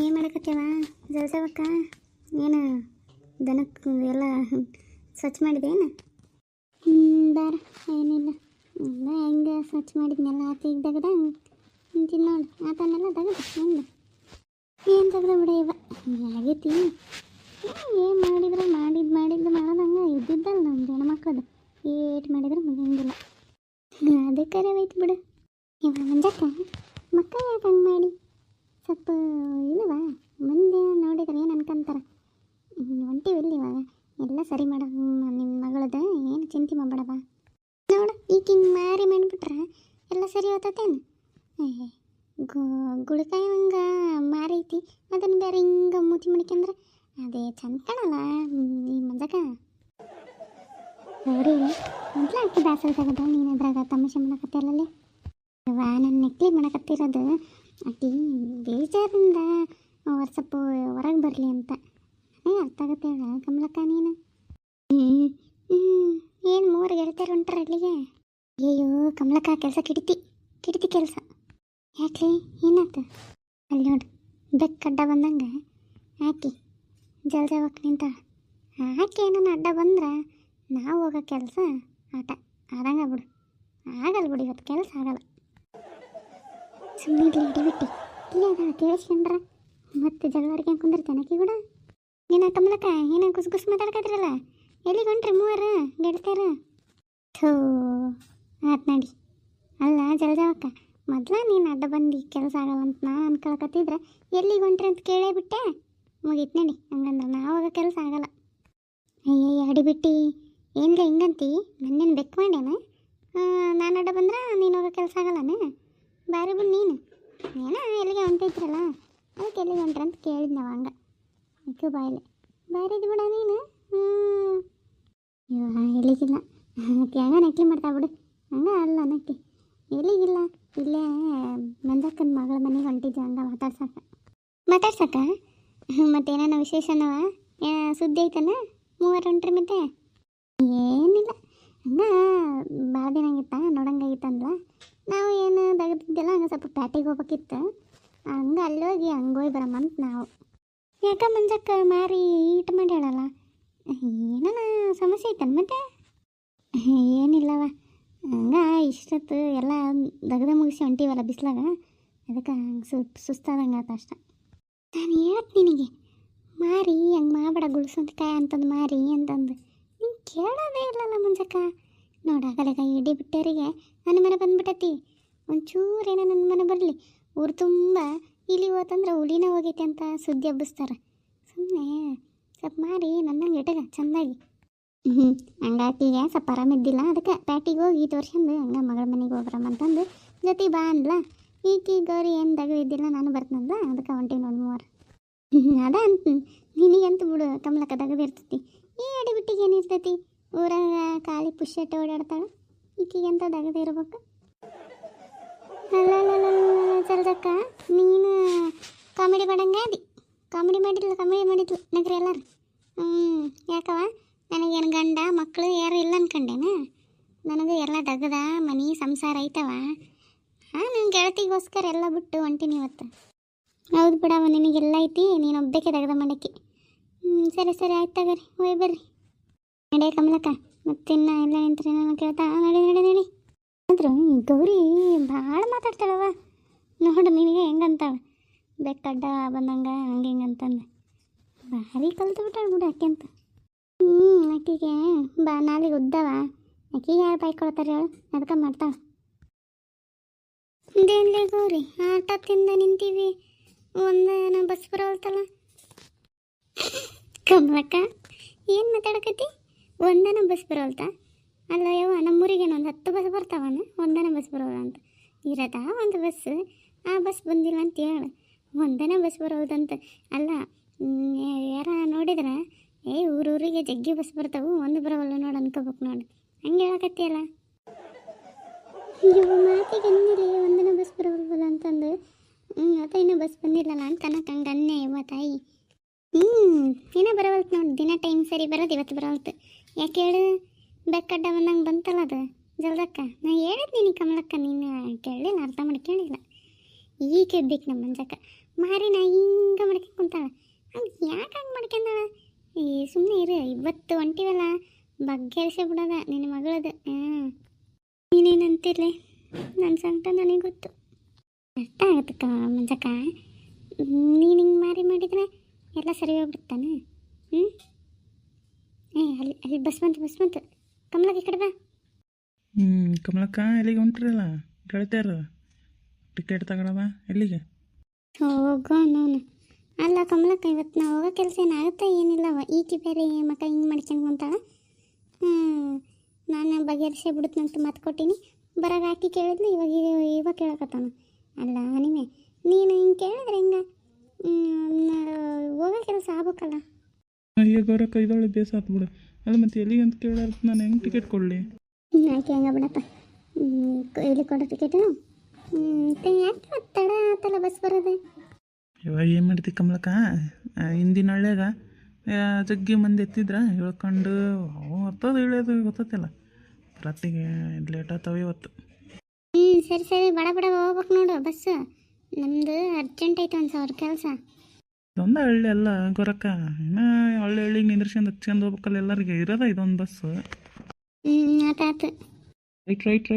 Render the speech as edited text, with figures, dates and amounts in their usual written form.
ಏನು ಮಾಡಕತ್ತೀವ ಜಲ್ಸವಕ್ಕ? ಏನು ದನಕ್ಕೆ ಎಲ್ಲ ಸ್ವಚ್ಛ ಮಾಡಿದೇನು? ಬಾರ, ಏನಿಲ್ಲ. ಎಲ್ಲ ಹೆಂಗೆ ಸ್ವಚ್ಛ ಮಾಡಿದ್ನೆಲ್ಲ ಆತ ಈಗ ತೆಗ್ದ ನಿಂತಿದ್ದು ನೋಡಿ. ಆತನೆಲ್ಲ ತೆಗೆದ ಮುಂದೆ ಏನು ತೆಗ್ದ ಬಿಡ ಇವ ಆಗೈತಿ. ಏನು ಮಾಡಿದ್ರೆ ಮಾಡಿದ್ದು ಮಾಡೋದಂಗೆ ಇದ್ದಿದ್ದಲ್ಲ ನಮ್ಮ ಹೆಣ್ಮಕ್ಳದು. ಏಟು ಮಾಡಿದ್ರೆ ಮುಗಿಯಂಗಿಲ್ಲ. ಅದೇ ಕರೆ ಹೋಯ್ತು ಬಿಡು. ಇವ ಮಂಜಕ್ಕ ಮಕ್ಕ ಯಾಕೆ ಹಂಗೆ ಮಾಡಿ ಸ್ವಲ್ಪ ಇಲ್ಲವಾ ಮುಂದೆ ನೋಡಿದ್ರೆ ಏನು ಅನ್ಕೊಂತಾರೆ. ಹೊಂಟಿವಿಲ್ಲ ಇವಾಗ ಎಲ್ಲ ಸರಿ ಮಾಡ. ನಿಮ್ಮ ಮಗಳದ ಏನು ಚಿಂತೆ ಮಾಡಬೇಡವ. ನೋಡು ಈಗ ಹಿಂಗೆ ಮಾರಿ ಮಾಡಿಬಿಟ್ರೆ ಎಲ್ಲ ಸರಿ ಹೋತತೇನು? ಗುಳಿಕಾಯಿ ಹಂಗೆ ಮಾರೈತಿ, ಅದನ್ನು ಬೇರೆ ಹಿಂಗೆ ಮೂತಿ ಮಡಿಕಂದ್ರೆ ಅದೇ ಚಂದ ಕಾಣಲ್ಲ ಈ ಮಂಜಕ್ಕ. ನೋಡಿ ಮೊದಲು ಆಕಿ ದಾಸರ ತಗದ ನೀನು ಅದ್ರಾಗ ತಮಾಷೆ ಮಾಡಕತ್ತಿಲ್ಲಲ್ಲಿ. ಇವ ನನ್ನ ನೆಕ್ಲಿ ಮಾಡಕತ್ತಿರೋದು ಆಕಿ ಬೇಜಾರಿಂದ ಅವ್ರು ಸ್ವಲ್ಪ ಹೊರಗೆ ಬರಲಿ ಅಂತ. ನನಗೆ ಅರ್ಥ ಆಗತ್ತೆ ಹೇಳ ಕಮಲಕ್ಕ ನೀನು. ಏನು ಮೂರು ಗೆಳತಿಯರು ಹೊಂಟ್ರ ಅಲ್ಲಿಗೆ? ಅಯ್ಯೋ ಕಮಲಕ್ಕ ಕೆಲಸ ಕಿಡಿತಿ ಕೆಲಸ. ಯಾಕೆ ಏನಾಯ್ತು? ಅಲ್ಲಿ ನೋಡು ಬೆಕ್ಕಡ್ಡ ಬಂದಂಗೆ ಆಕಿ ಜಲ್ದವಕ್ಕೆ ನಿಂತ. ಆಕೆ ಏನಾನ ಅಡ್ಡ ಬಂದ್ರೆ ನಾವು ಹೋಗೋ ಕೆಲಸ ಆಟ ಆದಂಗೆ ಬಿಡು. ಆಗಲ್ಲ ಬಿಡು, ಇವತ್ತು ಕೆಲಸ ಆಗಲ್ಲ. ಸುಮ್ಮನೆ ಇರಲಿ ಹಿಡಿಬಿಟ್ಟು ಇಲ್ಲೇ ಅದ ಕೇಳಿಸ್ಕೊಂಡ್ರ ಮತ್ತೆ ಜಗಳವಾಡಿಗೆ ಕುಂದಿರ್ತೇನೆ ಆಕಿ ಕೂಡ. ಏನ ಕಮಲಕ್ಕ ಏನೋ ಗುಸ್ ಮಾತಾಡ್ಕತ್ರಲ್ಲ, ಎಲ್ಲಿಗೆ ಹೊಂಟ್ರಿ ಮೂವರು ಗೆಳತಿಯರು? ಥೂ ಆತ್ ನಡಿ. ಅಲ್ಲ ಜಲಜಾವಕ್ಕ, ಮೊದ್ಲ ನೀನು ಅಡ್ಡ ಬಂದು ಕೆಲಸ ಆಗಲ್ಲ ಅಂತ ನಾ ಅನ್ಕೊಳಕತ್ತಿದ್ರೆ ಎಲ್ಲಿಗೆ ಹೊಂಟ್ರಿ ಅಂತ ಕೇಳೇ ಬಿಟ್ಟೆ. ಮುಗೀತು ನಡಿ. ಹಂಗಂದ್ರೆ ನಾವಾಗ ಕೆಲಸ ಆಗಲ್ಲ. ಅಯ್ಯಯ್ಯ ಅಡಿಬಿಟ್ಟು ಏನಿಲ್ಲ ಹಿಂಗಂತಿ ನನ್ನೇನು ಬೆಕ್ಕು ಮಾಡ್ಯಾನ? ನಾನು ಅಡ್ಡ ಬಂದ್ರೆ ನೀನು ಹೋಗೋ ಕೆಲಸ ಆಗಲ್ಲನೇ? ಬಾರಿ ಬಿಡು ನೀನು. ಏನೋ ಎಲ್ಲಿಗೆ ಹೊಂಟಿದ್ರಲ್ಲ ಅದಕ್ಕೆ ಎಲ್ಲಿಗೆ ಹೊಂಟ್ರಿ ಅಂತ ಕೇಳಿದ್ ನಾವು. ಹಂಗೆ ಅಕ್ಕೂ ಬಾಯಿಲೆ ಬಾರಿದು ಬಿಡ ನೀನು. ಎಲ್ಲಿಗಿಲ್ಲ ಅಕ್ಕಿ ಹಂಗೆ ನಕ್ಲಿ ಮಾಡ್ತಾ ಬಿಡು. ಹಂಗೆ ಅಲ್ಲ ನಕ್ಕಿ ಎಲ್ಲಿಗಿಲ್ಲ, ಇಲ್ಲೇ ಮಂಜಕ್ಕನ ಮಗಳ ಮನೆಗೆ ಹೊಂಟಿದ್ದೆ ಹಂಗೆ ಮಾತಾಡ್ಸಕ್ಕ. ಮತ್ತೇನೇನೋ ವಿಶೇಷನವ ಸುದ್ದಿ ಐತನ? ಮೂವರು ಹೊಂಟ್ರಿ ಮತ್ತೆ? ಏನಿಲ್ಲ ಹಂಗೆ ಭಾಳ ದಿನ ಆಗಿತ್ತ ನೋಡಂಗಾಗಿತ್ತಂದ್ಲ. ನಾವು ಏನು ತೆಗೆದಿದ್ದೆಲ್ಲ ಹಂಗೆ ಸ್ವಲ್ಪ ಪ್ಯಾಟಿಗೆ ಹೋಗ್ಬೇಕಿತ್ತು. ಹಂಗೆ ಅಲ್ಲೋಗಿ ಹಂಗೋಗಿ ಬರಮ್ಮಂತ ನಾವು. ಯಾಕ ಮಂಜಕ್ಕ ಮಾರಿ ಈಟ್ ಮಾಡಿ ಹೇಳಲ್ಲ? ಏನಾನ ಸಮಸ್ಯೆ ಐತನ ಮತ್ತೆ? ಏನಿಲ್ಲವ ಹಂಗೆ ಇಷ್ಟೊತ್ತು ಎಲ್ಲ ದಗದ ಮುಗಿಸಿ ಹೊಂಟಿವಲ್ಲ ಬಿಸ್ಲಾಗ, ಅದಕ್ಕೆ ಹಂಗೆ ಸುಸ್ತಾದಂಗೆ ಆತ ಅಷ್ಟ. ನಾನು ಹೇಳ್ತೀನಿ ನಿನಗೆ ಮಾರಿ ಹಂಗೆ ಮಾಡಬೇಡ ಗುಳ್ಸಂತಕಾಯಿ ಅಂತಂದು ಮಾರಿ ಅಂತಂದು. ನೀನು ಕೇಳೋದೇ ಇಲ್ಲಲ್ಲ ಮಂಜಕ್ಕ. ನೋಡಾಗಲ್ಲ ಇಡೀ ಬಿಟ್ಟವರಿಗೆ ನನ್ನ ಮನೆ ಬಂದ್ಬಿಟ್ಟತಿ. ಒಂಚೂರು ಏನೋ ನನ್ನ ಮನೆ ಬರಲಿ ಊರು ತುಂಬ ಇಲ್ಲಿ ಹೋತಂದ್ರೆ ಹುಲಿನ ಹೋಗೈತೆ ಅಂತ ಸುದ್ದಿ ಹಬ್ಬಿಸ್ತಾರೆ. ಸುಮ್ಮನೆ ಸ್ವಲ್ಪ ಮಾರಿ ನನ್ನಂಗೆ ಇಟ್ಟಗ ಚೆಂದಾಗಿ. ಹಂಗಾಕಿಗೆ ಸ್ವಲ್ಪ ಆರಾಮಿದ್ದಿಲ್ಲ, ಅದಕ್ಕೆ ಪ್ಯಾಟಿಗೆ ಹೋಗಿ ತೋರ್ಸಂದು ಹಂಗೆ ಮಗಳ ಮನೆಗೆ ಹೋಗ್ರಮ್ಮಂತಂದು ಜೊತೆ ಬಾ ಅಂದ್ಲ. ಈಕಿ ಗೌರಿ ಏನು ಇದ್ದಿಲ್ಲ ನಾನು ಬರ್ತನಂದ, ಅದಕ್ಕೆ ಹೊಂಟಿ ನೋಡಿ ಮೂವರು. ಅದ ಅಂತ ನಿನಗಂತೂ ಬಿಡು ಕಮಲಕ್ಕ ತೆಗೆದಿರ್ತೈತಿ. ಈ ಅಡಿಬಿಟ್ಟಿಗೆ ಏನಿರ್ತೈತಿ? ಊರಾಗ ಖಾಲಿ ಪುಷ್ಯಟ್ಟು ಓಡಾಡ್ತಾಳೆ, ಈಕಿಗೆಂತ ತೆಗೆದು ಇರ್ಬೇಕು. ಅಲ್ಲ ಜಲ್ದಕ್ಕ ನೀನು ಕಾಮಿಡಿ ಮಾಡಂಗೆ ಅದಿ. ಕಾಮಿಡಿ ಮಾಡಿದ್ಲು ನಗರಿ ಎಲ್ಲರೂ. ಯಾಕವ ನನಗೇನು ಗಂಡ ಮಕ್ಕಳು ಯಾರು ಇಲ್ಲ ಅನ್ಕಂಡೇನ? ನನಗೆ ಎಲ್ಲ ದಗದ ಮನೆ ಸಂಸಾರ ಐತವ. ನನ್ನ ಗೆಳತಿಗೋಸ್ಕರ ಎಲ್ಲ ಬಿಟ್ಟು ಹೊಂಟೀನಿ ಇವತ್ತು. ಹೌದು ಬಿಡವ, ನಿನಗೆಲ್ಲ ಐತಿ, ನೀನು ಒಬ್ಬಕ್ಕೆ ತೆಗೆದ ಮಾಡಕ್ಕೆ. ಸರಿ ಆಯ್ತು ತಗೋರಿ, ಹೋಯ್ ಬರ್ರಿ. ನಡೆ ಕಮಲಕ್ಕ, ಮತ್ತಿನ್ನ ಎಲ್ಲ ನಿಂತ್ರೆ ನಾನು ಕೇಳ್ತಾ ನಡಿ. ಆದ್ರೂ ಈ ಗೌರಿ ಭಾಳ ಮಾತಾಡ್ತಾಳವ. ನೋಡು ನಿನಗೆ ಹೆಂಗಂತಾಳೆ ಬೆಕ್ಕಡ್ಡ ಬಂದಂಗೆ ಹಂಗೆ ಹಿಂಗಂತಂದು ಭಾರಿ ಕಲ್ತು ಬಿಟ್ಟಾಳ ಬಿಡು ಆಕೆ ಅಂತ. ಆಕೆಗೆ ನಾಳೆಗೆ ಉದ್ದವ, ಆಕೆಗೆ ಯಾರು ಬೈಕೊಳ್ತಾರೆ ಹೇಳು, ಅದಕ್ಕೆ ಮಾಡ್ತಾಳೆ. ಇದೇನ್ಲೇ ಗೌರಿ ಆಟ ತಿಂದ ನಿಂತೀವಿ, ಒಂದೇನೋ ಬಸ್ ಬರೋಲ್ತಲ್ಲ. ಕಮಲಕ್ಕ ಏನು ಮಾತಾಡಕತ್ತಿ? ಒಂದನ ಬಸ್ ಬರೋಲ್ತ? ಅಲ್ಲ ಯವ್ವ, ನಮ್ಮೂರಿಗೇನು ಒಂದು 10 ಬಸ್ ಬರ್ತಾವನ? ಒಂದನ ಬಸ್ ಬರೋಲ್ಲ ಅಂತ ಇರತ್ತಾ ಒಂದು ಬಸ್? ಆ ಬಸ್ ಬಂದಿಲ್ಲ ಅಂತ ಹೇಳು, ಒಂದನೇ ಬಸ್ ಬರೋದಂತ. ಅಲ್ಲ ಯಾರ ನೋಡಿದ್ರೆ ಊರೂರಿಗೆ ಜಗ್ಗಿ ಬಸ್ ಬರ್ತಾವೆ, ಒಂದು ಬರೋವಲ್ಲ ನೋಡಿ ಅನ್ಕೋಬೇಕು ನೋಡಿ. ಹಂಗೆ ಹೇಳಕತ್ತಿಯಲ್ಲ. ಇವು ಮಾತಿಗೆ ಅಂದಿರಿ ಒಂದನೇ ಬಸ್ ಬರೋವಲ್ಲ ಅಂತಂದು. ಅದ ಇನ್ನೂ ಬಸ್ ಬಂದಿಲ್ಲಲ್ಲ ಅಂತ ಅನ್ನಕ್ಕೆ ಹಂಗೆ ಅನ್ನೆ ಯವ್ವ ತಾಯಿ. ಇನ್ನೂ ಬರೋವಲ್ತು ನೋಡಿ, ದಿನ ಟೈಮ್ ಸರಿ ಬರೋದು, ಇವತ್ತು ಬರೋವಲ್ತು. ಯಾಕೆ ಹೇಳು? ಬೆಕ್ಕಡ್ಡ ಬಂದಂಗೆ ಬಂತಲ್ಲ ಅದು ಜಲ್ದಕ್ಕ. ನಾ ಹೇಳಿದ್ ನೀನು ಕಮಲಕ್ಕ, ನೀನು ಕೇಳಲಿಲ್ಲ, ಅರ್ಥ ಮಾಡಿ ಕೇಳಿಲ್ಲ. ಈಗ ಎದ್ದಿಕ್ಕೆ ನಮ್ಮ ಮಂಜಕ್ಕ ಮಾರಿನ ಹಿಂಗೆ ಮಾಡ್ಕೊಂಡು ಕುಂತಾಳ. ಹಂಗೆ ಯಾಕೆ ಹಂಗೆ ಮಾಡ್ಕೊಂಡಾಳ? ಈ ಸುಮ್ಮನೆ ಇರು, ಇವತ್ತು ಹೊಂಟಿವಲ್ಲ ಬಗ್ಗೆರಿಸೇ ಬಿಡೋದ ನಿನ್ನ ಮಗಳದು. ನೀನೇನಂತಿರ್ಲಿ, ನನ್ನ ಸಂಕಟ ನನಗೆ ಗೊತ್ತು. ಅರ್ಥ ಆಗತ್ತಕ್ಕ ಮಂಜಕ್ಕ. ನೀನು ಹಿಂಗೆ ಮಾಡಿದ್ರೆ ಎಲ್ಲ ಸರಿ ಹೋಗ್ಬಿಡ್ತಾನೆ. ಅಲ್ಲಿ ಅಲ್ಲಿ ಬಸ್ ಬಂತು ಕಮಲಕ್ಕೆ ಈ ಕಡೆ ಬಾ. ಕಮಲಕ್ಕ ಎಲ್ಲಿಗೆ ಹೊಂಟ್ರಲ್ಲ ಗೆಳತಿಯರು? ಟಿಕೆಟ್ ತಗೊಳವ ಎಲ್ಲಿಗೆ? ಹೋಗೋ ನೋನು. ಅಲ್ಲ ಕಮಲಕ್ಕ, ಇವತ್ತು ನಾವು ಹೋಗೋ ಕೆಲಸ ಏನಾಗುತ್ತೆ ಏನಿಲ್ಲವ. ಈಕಿ ಬೇರೆ ಮಕ್ಕ ಹಿಂಗೆ ಮಾಡ್ಕೊಂಡು ಕುಂತಾಳ. ನಾನು ಬಗೆಹರಿಸೇ ಬಿಡುತ್ತಂತ ಮಾತು ಕೊಟ್ಟೀನಿ. ಬರಾಗ ಹಾಕಿ ಕೇಳಿದ್ಲು, ಇವಾಗ ಕೇಳಕತ್ತಾನ. ಅಲ್ಲ ನೀವೇ ನೀನು ಹಿಂಗೆ ಕೇಳಿದ್ರೆ ಹೆಂಗೆ? ಹೋಗೋ ಕೆಲಸ ಆಗ್ಬೇಕಲ್ಲ. ಅಯ್ಯ ಗೌರಕ್ಕ, ಇದೊಳ್ಳೆ ಬೇಸ ಆತು ಬಿಡು. ಅಲ್ಲ ಮತ್ತೆ ಎಲ್ಲಿಗೆ ಅಂತ ಕೇಳಾರ, ನಾನು ಹೆಂಗೆ ಟಿಕೆಟ್ ಕೊಡಲಿ? ಯಾಕೆ ಹಂಗ ಬಿಡಪ್ಪ, ಇಲ್ಲಿ ಕೊಡೋ ಟಿಕೆಟು. ಯಾಕೆ ತಡ ಆತಲ್ಲ ಬಸ್ ಬರೋದು? ಇವಾಗ ಏನು ಮಾಡ್ತಿ ಕಮಲಕ್ಕ? ಹಿಂದಿನ ಹಳ್ಳ್ಯಾಗ ಜಗ್ಗಿ ಮಂದಿ ಎತ್ತಿದ್ರ ಹೇಳ್ಕೊಂಡು ಹತ್ತೋದು ಇಳಿಯೋದು ಗೊತ್ತಲ್ಲ. ರಾತ್ರಿಗೆ ಲೇಟ್ ಆಗ್ತಾವೆ ಇವತ್ತು. ಸರಿ ಬಡ ಹೋಗ್ಬೇಕು ನೋಡು ಬಸ್. ನಮ್ಮದು ಅರ್ಜೆಂಟ್ ಐತೆ ಒಂದು ಸಾವಿರ ಕೆಲಸ. ಇದೊಂದು ಹಳ್ಳಿ ಅಲ್ಲ ಗೊರಕ್ಕ, ಇನ್ನೂ ಹಳ್ಳಿಗೆ ನಿಂದ್ರಿಸ್ಕೊಂಡು ಹಚ್ಕೊಂಡು ಹೋಗ್ಬೇಕಲ್ಲ ಎಲ್ಲರಿಗೆ. ಇರೋದ ಇದೊಂದು ಬಸ್ಸು. ಆತಾತು. ರೈಟ್